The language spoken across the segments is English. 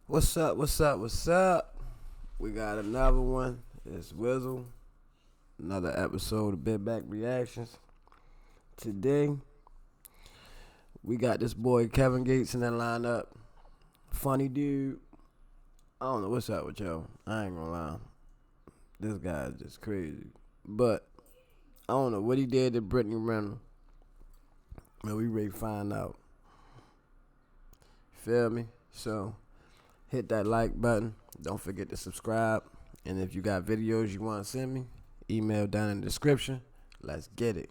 What's up? What's up? What's up? We got another one. It's Wizzle. Another episode of Bit Back Reactions. Today, we got this boy Kevin Gates in that lineup. Funny dude. I don't know what's up with y'all. I ain't gonna lie. This guy is just crazy. But I don't know what he did to Brittany Renner. Man, we ready to find out. Feel me? So, hit that like button. Don't forget to subscribe. And if you got videos you want to send me, email down in the description. Let's get it.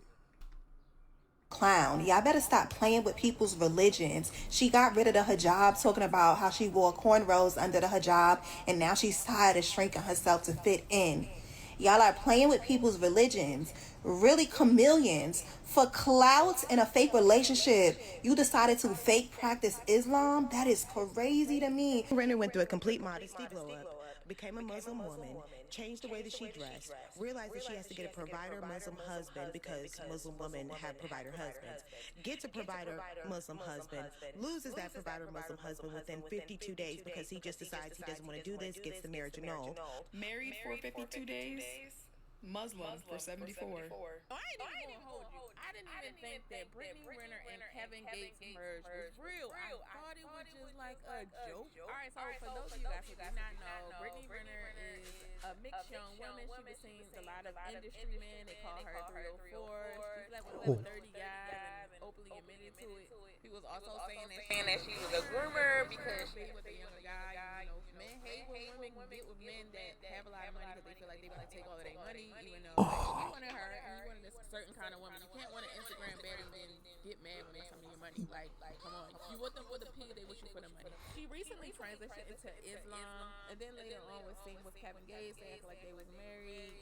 Clown. Y'all better stop playing with people's religions. She got rid of the hijab, talking about how she wore cornrows under the hijab, and now she's tired of shrinking herself to fit in. Y'all are playing with people's religions. Really chameleons. For clout and a fake relationship, you decided to fake practice Islam? That is crazy to me. Renner went through a complete modesty glow up, became a Muslim woman, changed the way that she dressed, realized that she has to get a provider Muslim husband because Muslim women have provider husbands, gets a provider Muslim husband, loses that provider Muslim husband within 52 days because he just decides he doesn't want to do this, gets the marriage annulled. Married for 52 days, Muslim for 74. I didn't even think that Brittany Renner and Kevin Gates merge was real. I thought it was just like a joke. Alright, so for those of you guys who do not know, Brittany Renner is a mixed young woman. She was seen with a lot of industry men. They call her 304. She slept with over 30 guys and openly admitted to it. He was also saying that she was a groomer because she was a younger guy. You know, men hate when women get with men that have a lot of money because they feel like they want to take all of their money, even though you wanted her and you wanted a certain kind of woman. You can't want an Instagram baddie and then get mad when they come to your money. Like, come on. You want them for the pig, they wish you for the money. She recently transitioned into Islam, and then later on was seen with Kevin Gates. They acted like they was married.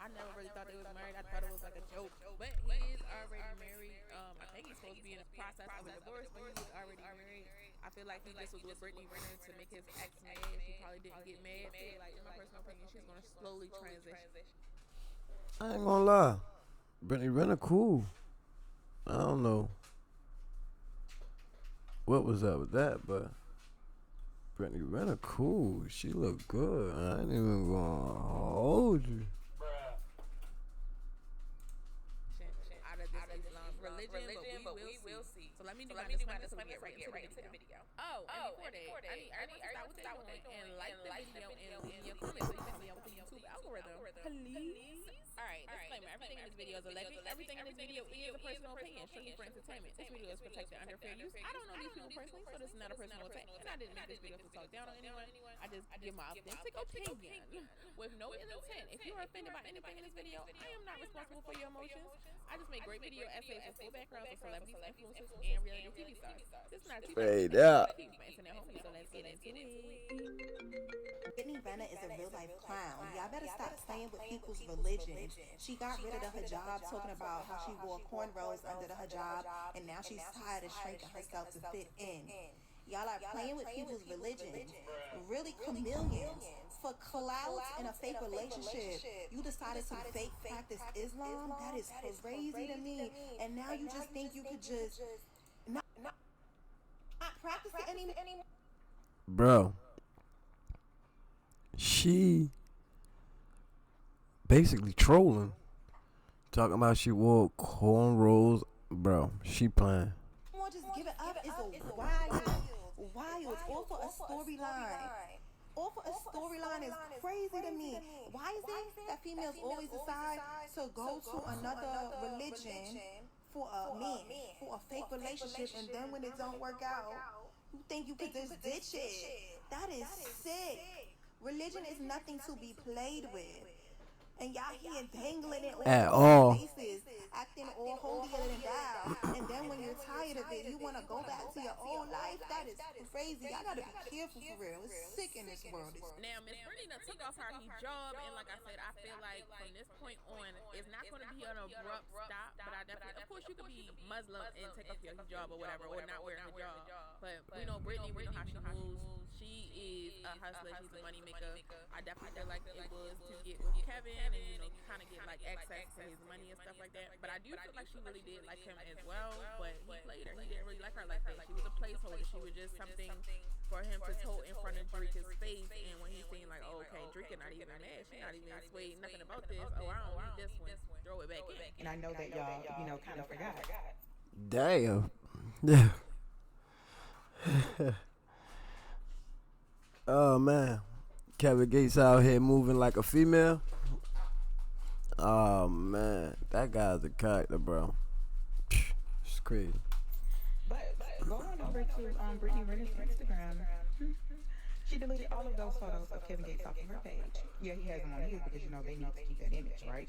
I never really thought they was married. I thought it was like a joke. But he is already married. I think he's supposed to be in the process of a divorce, but he was already married. I feel like he just was with Brittany Renner to make his ex mad. He probably didn't get mad. I feel like, in my personal opinion, she's going to slowly transition. I ain't gonna lie. Brittany Renner cool. I don't know what was up with that, but Brittany Renner cool. She look good. I ain't even gonna hold you. Out of this Islam religion, but we will see. So let me do my disclaimer so we get right into the video. Oh, and before that, I need to stop what they're doing and like the video and leave me a comment so you can help me out with the YouTube algorithm. Please. Alright, disclaimer. Everything in this video is alleged. Everything in this video is a personal opinion, strictly for entertainment. This video is protected under fair use. I don't know these people personally, so this is not a personal attack. And I didn't make this video to talk down on anyone. I just give my authentic opinion with no ill intent. If you are offended by anything in this video, I am not responsible for your emotions. I just make great video essays with full backgrounds of celebrities, influencers, and reality TV stars. This is not too Fade out. internet homies, so let's get into it. Brittany Renner is a real life clown. Y'all better stop playing with people's religions. She got rid of the hijab, talking about how she wore cornrows under the hijab, and now she's tired of shrinking herself to fit in. Y'all are playing with people's religions. Really chameleons. For clout and a fake relationship, you decided to fake practice Islam? That is crazy to me. And now you just think you could just not practice it anymore? Bro, she basically trolling. Talking about she wore cornrows. Bro, she playing. Just give it up. It's a wild. All for a storyline. All for a storyline is crazy to me. Why is it that females always decide to go to another religion for a man, for a fake relationship, and then when it don't work out, you think you could just ditch it? That is sick. Religion is nothing to be played with. And y'all here dangling it At all all. faces, acting all holier than thou. And then when you're tired of it, you want to go back to your old life. That is crazy. Y'all gotta be careful for real. It's sick in this world. Now, Miss Brittany took off her hijab, and like I said, I feel like from this point on, it's not going to be an abrupt stop. But I definitely, of course, you could be Muslim and take off your hijab or whatever, or not wear a hijab. But we know Brittany, we know how she moves. She is a hustler. She's a money maker. I definitely feel like it was to get with Kevin and, you know, kind of get like access to his money and stuff like that. But I do feel like she really did like him as well. But he played her. He didn't really like her like that. She was a placeholder. She was just something for him to tote in front of Drika's face, and when he seen like, oh, okay, Drika not even mad, she not even swayed nothing about this. Oh, I don't need this one. Throw it back in. And I know that y'all, kind of forgot. Damn. Oh man, Kevin Gates out here moving like a female. Oh man, that guy's a character, bro. It's crazy. But go on over to Brittany Renner's Instagram. She deleted all of those photos of Kevin Gates off of her page. Yeah, he has them on his because they need to keep that image, right?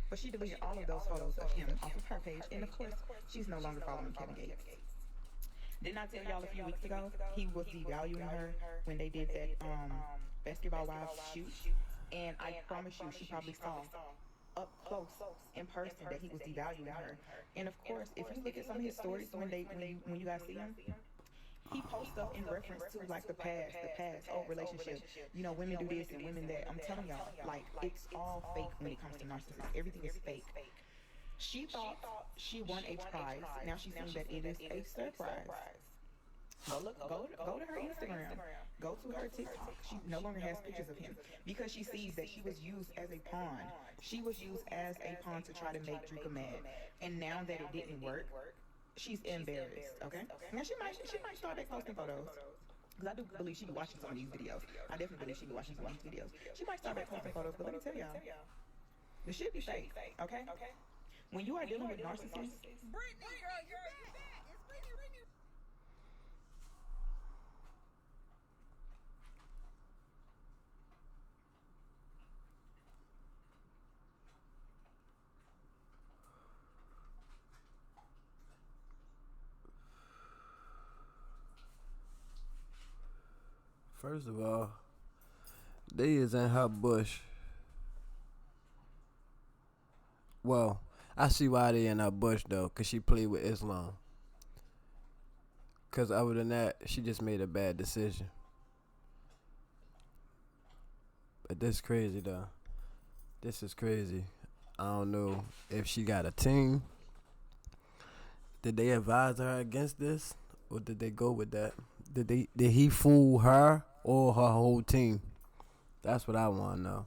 But she deleted all of those photos of him off of her page, and of course, she's no longer following Kevin Gates. Didn't I tell y'all a few weeks ago he was devaluing her when they did that Basketball Wives shoot? And I promise you, she probably saw up close in person that he was devaluing her. And of course, if you look at some of his stories when you guys see him, he posts stuff in reference to like the past, old relationship. Women do this and women that. I'm telling y'all, like it's all fake when it comes to narcissists. Everything is fake. She thought she won a prize. Now she's saying that it is a surprise. Go to her Instagram. Go to her TikTok. She no longer has pictures of him because she sees that she was used as a pawn. She was used as a pawn to try to make Drika mad. And now that it didn't work, she's embarrassed. Okay. Now she might start back posting photos. Because I do believe she be watching some of these videos. I definitely believe she be watching some of these videos. She might start back posting photos, but let me tell y'all, this shit be fake. Okay. When you are dealing with narcissists, Brittany, girl, you're back. It's Brittany. First of all, they is in her bush. Well, I see why they in her bush though, cause she played with Islam. Cause other than that, she just made a bad decision. But this crazy though. This is crazy. I don't know if she got a team. Did they advise her against this, or did they go with that? Did he fool her or her whole team? That's what I want to know.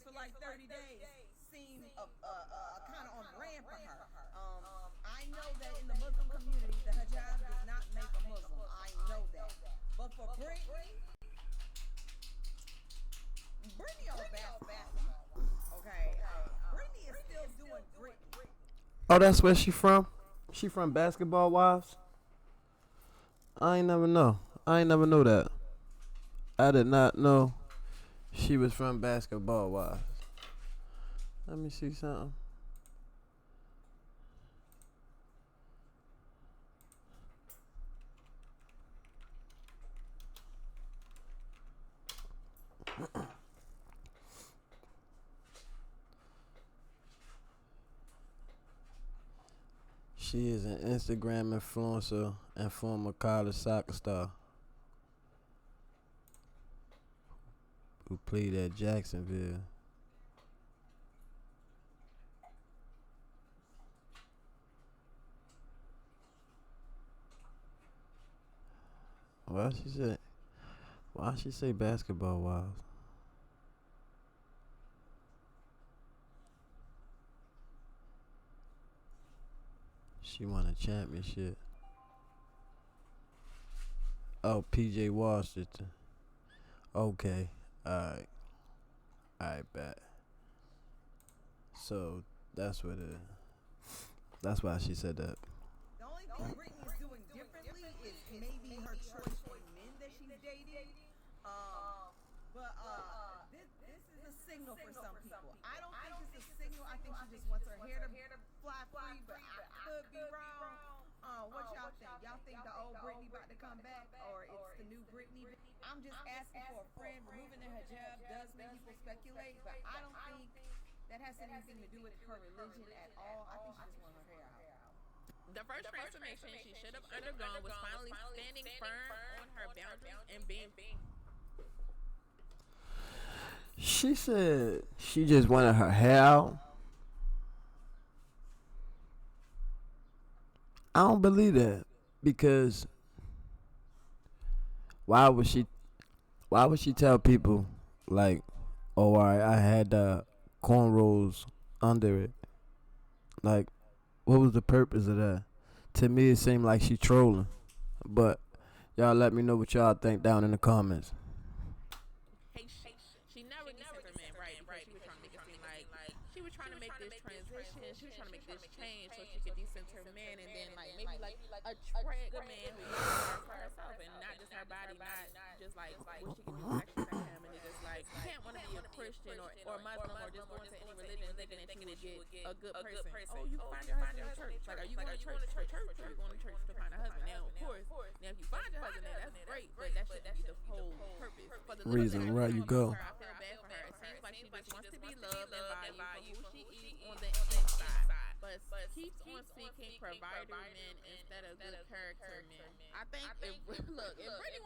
For like 30 days seemed kind of on brand for her. I know that in the Muslim community, the hijab does not make a Muslim. I know that. But for Brittany on basketball, okay? Brittany is still doing Brittany. Oh, that's where she from? She from Basketball Wives? I ain't never know that. I did not know she was from Basketball Wives. Let me see something. She is an Instagram influencer and former college soccer star who played at Jacksonville. Why she say Basketball Wives? She won a championship. Oh, PJ Washington. Okay. Alright, bet. So that's what it is. That's why she said that. The only thing Brittany is doing differently is maybe her choice for men that she's dating. But this is a signal for some people. I don't think it's a signal. I think she just wants her hair to fly free, but I could be wrong. What y'all think? Y'all think the old Brittany about to come back, or it's the new Brittany? I'm just asking for a friend. Removing the hijab does make people speculate, but I don't think that has anything to do with her religion at all. I think she just wants her hair out. The first transformation she should have undergone was finally standing firm on her boundaries and being. She said she just wanted her hair out. I don't believe that because why would she? Why would she tell people like, "Oh, I had cornrows under it"? Like, what was the purpose of that? To me, it seemed like she trolling. But y'all let me know what y'all think down in the comments. Hey, she never decent her man right because she was trying to make it seem like she was trying to make this transition. She was trying to make this change so she could decent her man and then like maybe like attract a man who loves her for herself and not just her body, not just like what she can do sexually for him. And it's just like you can't want to be a Christian or Muslim or just go into any religion thinking that you would get a good person. Oh, you find your husband in church. Like, are you going to church for church or are you going to church to find a husband? Now, of course, now if you find your husband there, that's great, but that should be the whole purpose. For the Reason where you go. I feel bad for her. It seems like she just wants to be loved and valued for who she is on the inside, but keeps on seeking provider men instead of good character men. I think if Brittany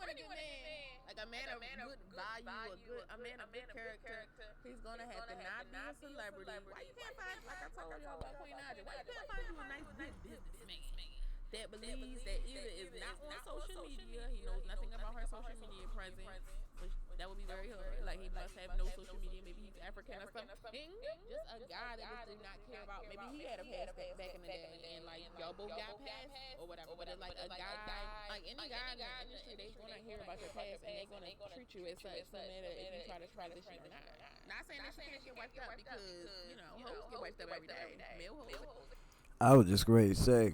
want a good man, like a man of good value, a man of good character, he's gonna have to not be a celebrity. Why you can't find, like I told y'all about Queen Naja, why you can't find you a nice good businessman that believes that either is not on social media, he knows nothing about her social media presence, which that would be very hard. Like he must have no social media. Maybe he's African or something. Just a guy that just did not care about. Maybe he had a past back in the day, and like y'all both got past or whatever. But it's like a guy, like any guy in the industry, they gonna hear about your past and they gonna treat you as such, no matter if you try to transition or not. Not saying that she can't get wiped up because hoes get wiped up every day. Male hoes. I was just ready to say,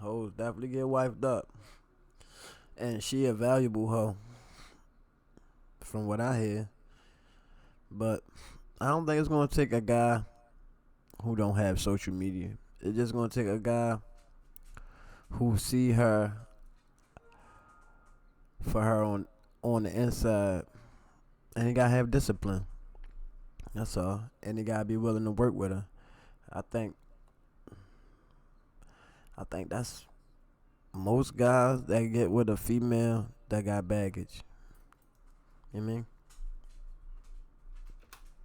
hoes definitely get wiped up, and she a valuable hoe. From what I hear, but I don't think it's gonna take a guy who don't have social media. It's just gonna take a guy who see her for her on the inside, and he gotta have discipline. That's all, and he gotta be willing to work with her. I think that's most guys that get with a female that got baggage. You mean?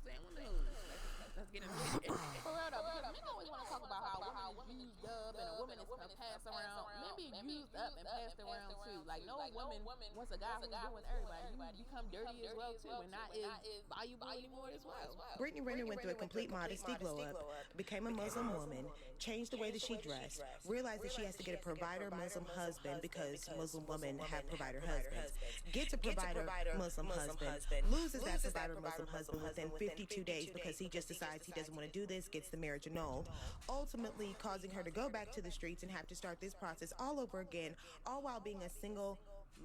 Let's get into it. For real though, because men always want to talk about how women is used up and a woman is passed around. Men be used up and passed around too. Like no woman wants a guy who's doing everybody. You become dirty as well too, and not as valuable anymore as well. Brittany Renner went through a complete modesty glow up, became a Muslim woman, changed the way that she dressed, realized that she has to get a provider Muslim husband because Muslim women have provider husbands, gets a provider Muslim husband, loses that provider Muslim husband within 52 days because he just decides he doesn't want to do this, gets the marriage annulled, ultimately causing her to go back to the streets and have to start this process all over again, all while being a single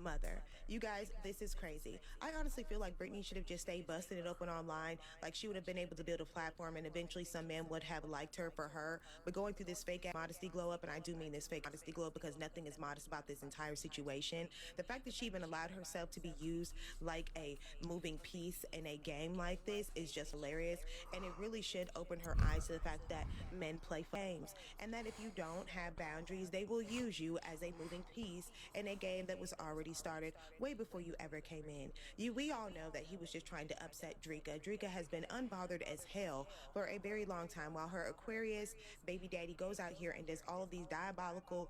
mother. You guys, this is crazy. I honestly feel like Brittany should have just stayed busting it open online. Like she would have been able to build a platform and eventually some man would have liked her for her. But going through this fake modesty glow up, and I do mean this fake modesty glow up because nothing is modest about this entire situation. The fact that she even allowed herself to be used like a moving piece in a game like this is just hilarious. And it really should open her eyes to the fact that men play games. And that if you don't have boundaries, they will use you as a moving piece in a game that was already started way before you ever came in. We all know that he was just trying to upset Drika. Drika has been unbothered as hell for a very long time while her Aquarius baby daddy goes out here and does all of these diabolical,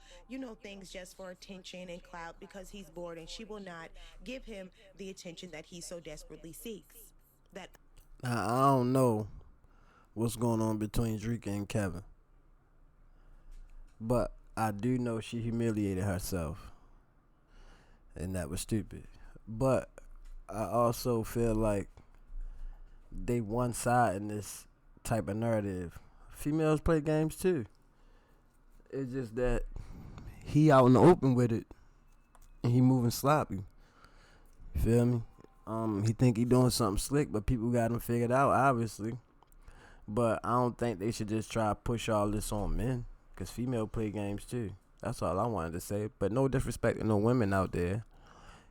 things just for attention and clout because he's bored and she will not give him the attention that he so desperately seeks. Now, I don't know what's going on between Drika and Kevin, but I do know she humiliated herself. And that was stupid. But I also feel like they one side in this type of narrative. Females play games too. It's just that he out in the open with it and he moving sloppy. You feel me? He think he doing something slick, but people got him figured out, obviously. But I don't think they should just try to push all this on men, because female play games too. That's all I wanted to say. But no disrespect to no women out there,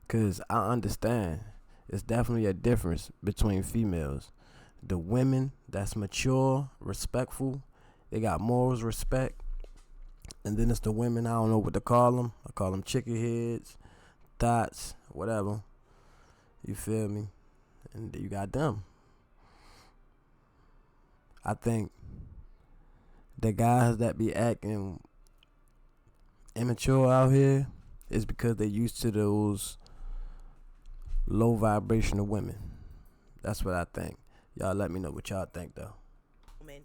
because I understand it's definitely a difference between females. The women that's mature, respectful, they got morals, respect, And then it's the women. I don't know what to call them. I call them chicken heads, thoughts, whatever. You feel me? And you got them. I think the guys that be acting immature out here is because they used to those low vibrational women. That's what I think. Y'all let me know what y'all think though. Woman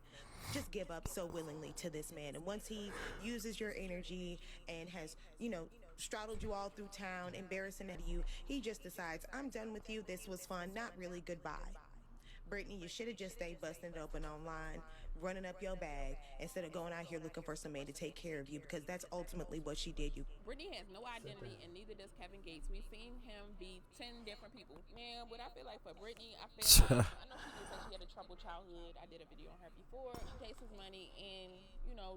just give up so willingly to this man, and once he uses your energy and has, straddled you all through town, embarrassing at you, he just decides, I'm done with you, this was fun, not really, goodbye. Brittany, you should have just stayed busting it open online, running up your bag, instead of going out here looking for some man to take care of you, because that's ultimately what she did. Brittany has no identity, and neither does Kevin Gates. We've seen him be 10 different people. Man, what I feel like for Brittany, I feel like, I know she did say she had a troubled childhood. I did a video on her before. She chases money and,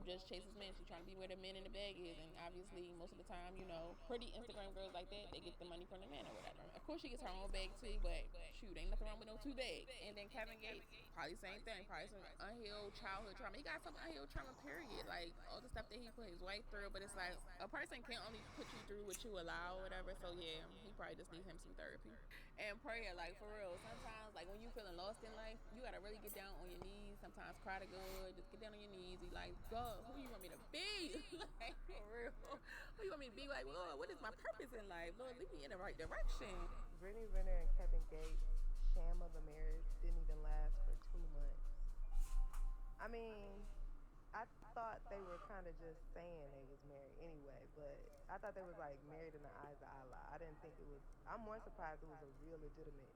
just chases men. She's trying to be where the men in the bag is. And obviously, most of the time, pretty Instagram girls like that, they get the money from the men or whatever. Of course, she gets her own bag too, but shoot, ain't nothing wrong with no two bags. And then Kevin Gates, probably same thing. Probably some unhealed childhood trauma. He got some unhealed trauma, period. Like, all the stuff that he put his wife through. But it's like, a person can't only put you through what you allow or whatever. So, yeah, he probably just need him some therapy. And prayer, like, for real. Sometimes, like, when you feeling lost in life, you got to really get down on your knees. Sometimes cry to God. Just get down on your knees. Be like, God, who you want me to be? Like, for real. Who you want me to be? Like, Lord, what is my purpose in life? Lord, lead me in the right direction. Brittany Renner and Kevin Gates' sham of a marriage didn't even last for 2 months. I mean, I thought they were kind of just saying they was married anyway, but I thought they was like married in the eyes of Allah. I didn't think it was. I'm more surprised it was a real legitimate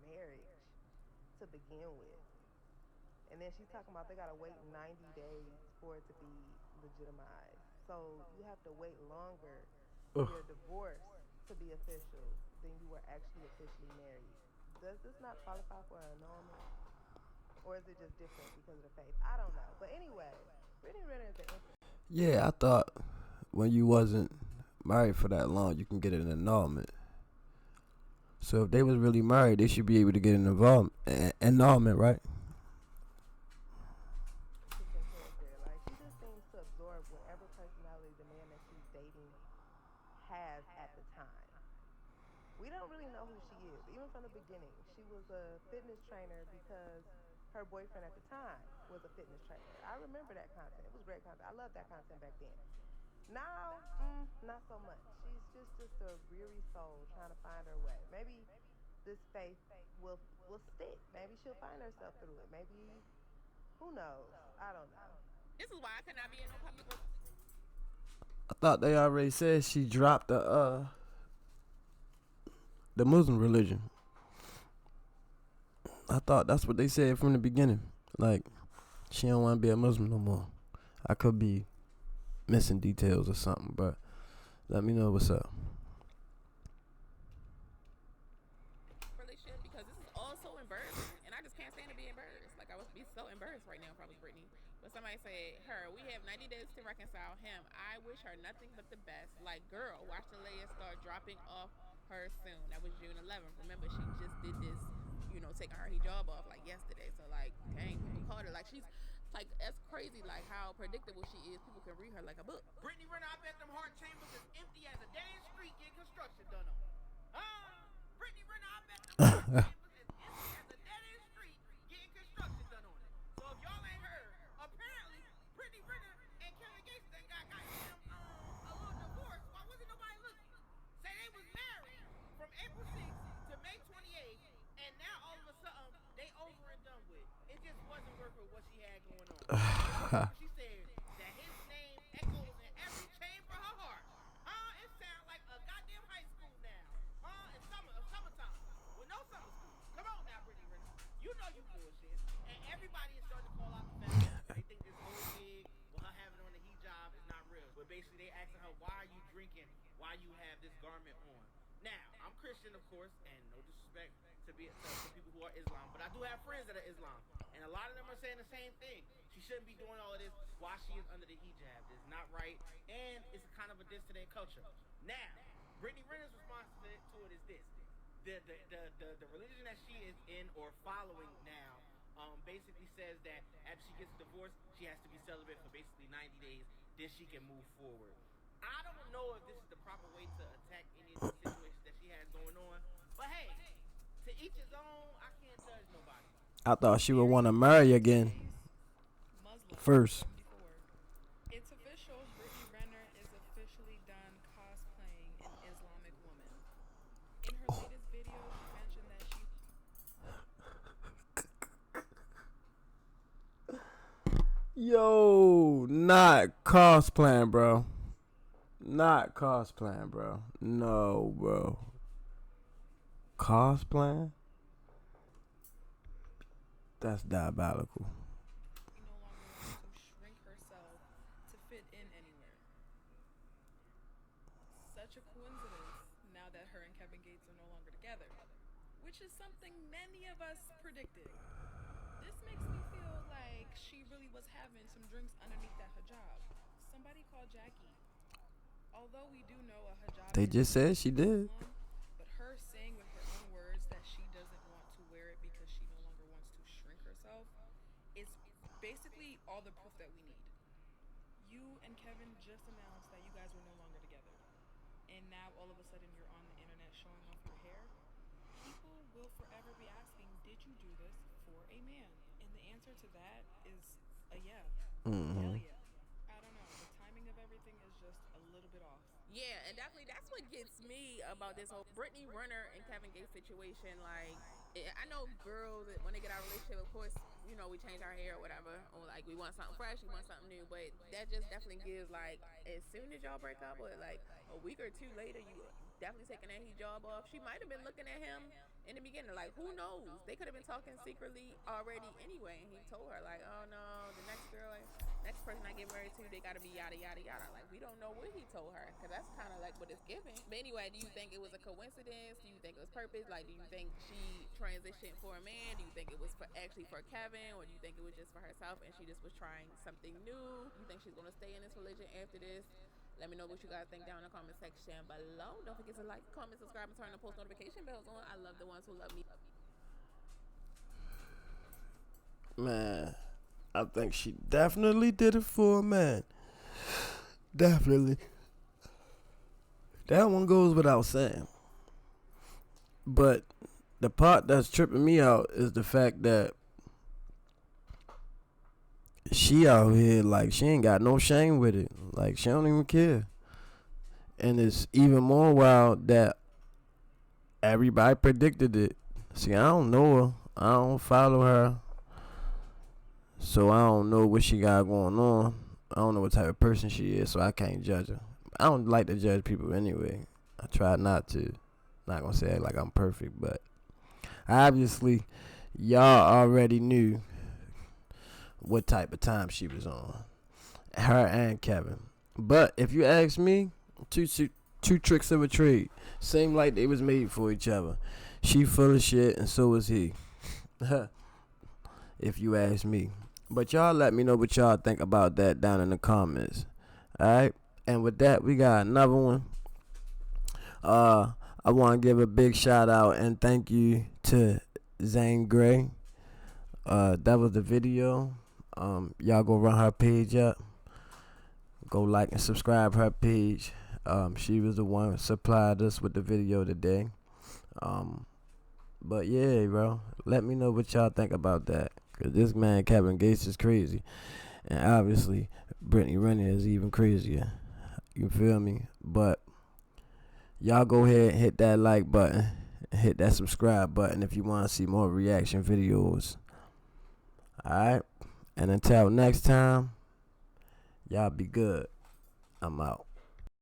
marriage to begin with. And then she's talking about they gotta wait 90 days for it to be legitimized. So you have to wait longer for your divorce to be official than you were actually officially married. Does this not qualify for an annulment? Or is it just different because of the faith? I don't know. But anyway, Brittany Renner is an Yeah, I thought when you wasn't married for that long, you can get an annulment. So if they was really married, they should be able to get an annulment, right? interesting character. Like, she just seems to absorb whatever personality the man that she's dating has at the time. We don't really know who she is, even from the beginning. She was a fitness trainer because her boyfriend at the time was a fitness trainer. I remember that content. It was great content. I loved that content back then. Now, not so much. She's just a weary soul trying to find her way. Maybe this faith will stick. Maybe she'll find herself through it. Maybe, who knows? I don't know. This is why I cannot be in no public. I thought they already said she dropped the Muslim religion. I thought that's what they said from the beginning. Like, she don't want to be a Muslim no more. I could be missing details or something, but let me know what's up. Relationship, because this is all so embarrassing, and I just can't stand to be embarrassed. Like, I would be so embarrassed right now if I was Brittany. But somebody said, her, we have 90 days to reconcile him. I wish her nothing but the best. Like, girl, watch the layers start dropping off her soon. That was June 11th. Remember, she just did this, taking her hijab off like yesterday. So, like, dang, people called her. Like, she's like, that's crazy, like how predictable she is. People can read her like a book. Brittany Renner, I bet them heart chambers is empty as a dead end street getting construction done on. Brittany Renner, I bet them heart chambers is empty as a dead end street getting construction done on it. So if y'all ain't heard, apparently Brittany Renner and Kevin Gates then got a little divorce. Why wasn't nobody looking? Say they was married from April 6th to May 28th, and now all of a sudden they over and done with. It just wasn't worth it what she had going on. She said that his name echoes in every chamber of her heart. It sounds like a goddamn high school now. In summertime. Well, no summer school. Come on now, Brittany Renner. You know you bullshit. And everybody is starting to call out the fact that they think this whole gig with her having on the hijab is not real. But basically they asking her, why are you drinking while you have this garment on? Now, I'm Christian, of course, and no disrespect to people who are Islam, but I do have friends that are Islam, and a lot of them are saying the same thing. She shouldn't be doing all of this while she is under the hijab. It's not right, and it's kind of a diss to their culture. Now, Brittany Renner's response to it is this: the religion that she is in or following now basically says that after she gets a divorce, she has to be celibate for basically 90 days, then she can move forward. I don't know if this is the proper way to attack any of these situations that she has going on, but hey, to each his own. I can't judge nobody. I thought she would want to marry again Muslim first. 74. It's official. Brittany Renner is officially done cosplaying an Islamic woman. In her latest video, she mentioned that she Yo, not cosplaying, bro. Not cosplaying, bro. No, bro. Cosplaying? That's diabolical. no longer wants to shrink herself to fit in anywhere. Such a coincidence now that her and Kevin Gates are no longer together, which is something many of us predicted. This makes me feel like she really was having some drinks underneath that hijab. Somebody called Jackie. Although we do know a hijab They is just said she did. Islam, but her saying with her own words that she doesn't want to wear it because she no longer wants to shrink herself is basically all the proof that we need. You and Kevin just announced that you guys were no longer together. And now all of a sudden you're on the internet showing off your hair. People will forever be asking, did you do this for a man? And the answer to that is a yeah. Hell yeah. I don't know. The timing of everything is just a little bit off. Yeah, and definitely that's what gets me about this whole Brittany Renner and Kevin Gates situation. Like, I know girls that when they get out of a relationship, of course, you know, we change our hair or whatever, or like we want something fresh, we want something new. But that just definitely gives like, as soon as y'all break up, or like a week or two later, you definitely taking that hijab off. She might have been looking at him in the beginning, like, who knows? They could have been talking secretly already anyway, and he told her like, oh no, the next girl, next person I get married to, they gotta be yada yada yada. Like, we don't know what he told her, because that's kind of like what it's giving. But anyway, do you think it was a coincidence? Do you think it was purpose? Like, do you think she transitioned for a man? Do you think it was for actually for Kevin, or do you think it was just for herself and she just was trying something new? Do you think she's gonna stay in this religion after this? Let me know what you guys think down in the comment section below. Don't forget to like, comment, subscribe, and turn the post notification bells on. I love the ones who love me. Man, I think she definitely did it for a man. Definitely. That one goes without saying. But the part that's tripping me out is the fact that she out here like she ain't got no shame with it. Like, she don't even care. And it's even more wild that everybody predicted it. See, I don't know her. I don't follow her. So I don't know what she got going on. I don't know what type of person she is, so I can't judge her. I don't like to judge people anyway. I try not to. Not gonna say like I'm perfect, but obviously y'all already knew what type of time she was on. Her and Kevin. But if you ask me, two tricks of a trade. Seem like they was made for each other. She full of shit and so is he. If you ask me. But y'all let me know what y'all think about that down in the comments. Alright? And with that, we got another one. I want to give a big shout out and thank you to Zayne Gray. That was the video. Y'all go run her page up. Go like and subscribe her page. She was the one who supplied us with the video today. But yeah, bro, let me know what y'all think about that. Cause this man Kevin Gates is crazy, and obviously Brittany Renner is even crazier. You feel me? But y'all go ahead and hit that like button, and hit that subscribe button if you want to see more reaction videos. Alright, and until next time, y'all be good. I'm out.